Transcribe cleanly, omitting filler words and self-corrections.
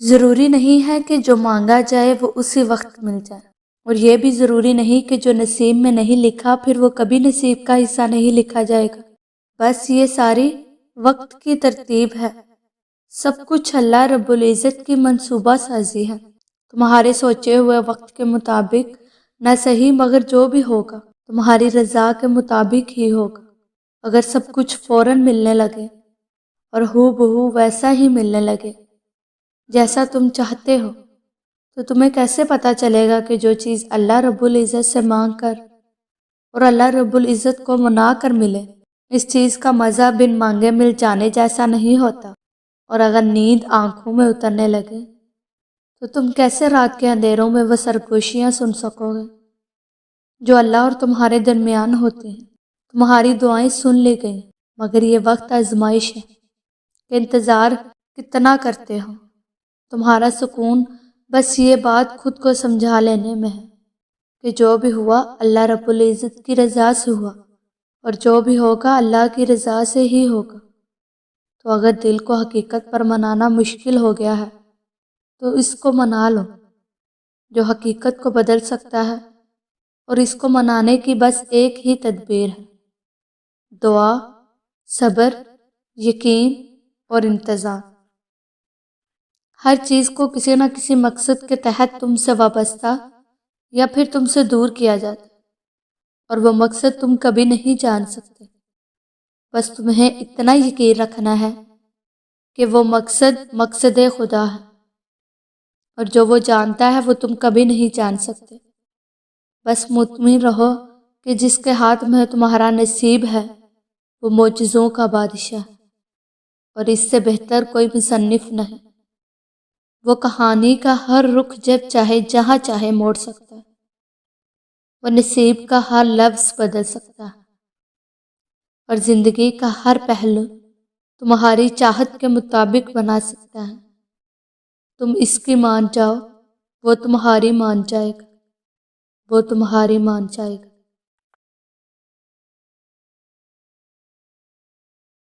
ضروری نہیں ہے کہ جو مانگا جائے وہ اسی وقت مل جائے، اور یہ بھی ضروری نہیں کہ جو نصیب میں نہیں لکھا پھر وہ کبھی نصیب کا حصہ نہیں لکھا جائے گا۔ بس یہ ساری وقت کی ترتیب ہے۔ سب کچھ اللہ رب العزت کی منصوبہ سازی ہے۔ تمہارے سوچے ہوئے وقت کے مطابق نہ صحیح مگر جو بھی ہوگا تمہاری رضا کے مطابق ہی ہوگا۔ اگر سب کچھ فوراً ملنے لگے اور ہو بہو ویسا ہی ملنے لگے جیسا تم چاہتے ہو، تو تمہیں کیسے پتا چلے گا کہ جو چیز اللہ رب العزت سے مانگ کر اور اللہ رب العزت کو منا کر ملے، اس چیز کا مزہ بن مانگے مل جانے جیسا نہیں ہوتا۔ اور اگر نیند آنکھوں میں اترنے لگے تو تم کیسے رات کے اندھیروں میں وہ سرگوشیاں سن سکو گے جو اللہ اور تمہارے درمیان ہوتی ہیں؟ تمہاری دعائیں سن لی گئیں، مگر یہ وقت آزمائش ہے کہ انتظار کتنا کرتے ہو۔ تمہارا سکون بس یہ بات خود کو سمجھا لینے میں ہے کہ جو بھی ہوا اللہ رب العزت کی رضا سے ہوا، اور جو بھی ہوگا اللہ کی رضا سے ہی ہوگا۔ تو اگر دل کو حقیقت پر منانا مشکل ہو گیا ہے تو اس کو منا لو جو حقیقت کو بدل سکتا ہے، اور اس کو منانے کی بس ایک ہی تدبیر ہے: دعا، صبر، یقین اور انتظار۔ ہر چیز کو کسی نہ کسی مقصد کے تحت تم سے وابستہ یا پھر تم سے دور کیا جاتا ہے، اور وہ مقصد تم کبھی نہیں جان سکتے۔ بس تمہیں اتنا یقین رکھنا ہے کہ وہ مقصد خدا ہے، اور جو وہ جانتا ہے وہ تم کبھی نہیں جان سکتے۔ بس مطمئن رہو کہ جس کے ہاتھ میں تمہارا نصیب ہے وہ معجزوں کا بادشاہ ہے، اور اس سے بہتر کوئی مصنف نہیں۔ وہ کہانی کا ہر رخ جب چاہے جہاں چاہے موڑ سکتا ہے، وہ نصیب کا ہر لفظ بدل سکتا ہے، اور زندگی کا ہر پہلو تمہاری چاہت کے مطابق بنا سکتا ہے۔ تم اس کی مان جاؤ، وہ تمہاری مان جائے گا، وہ تمہاری مان جائے گا۔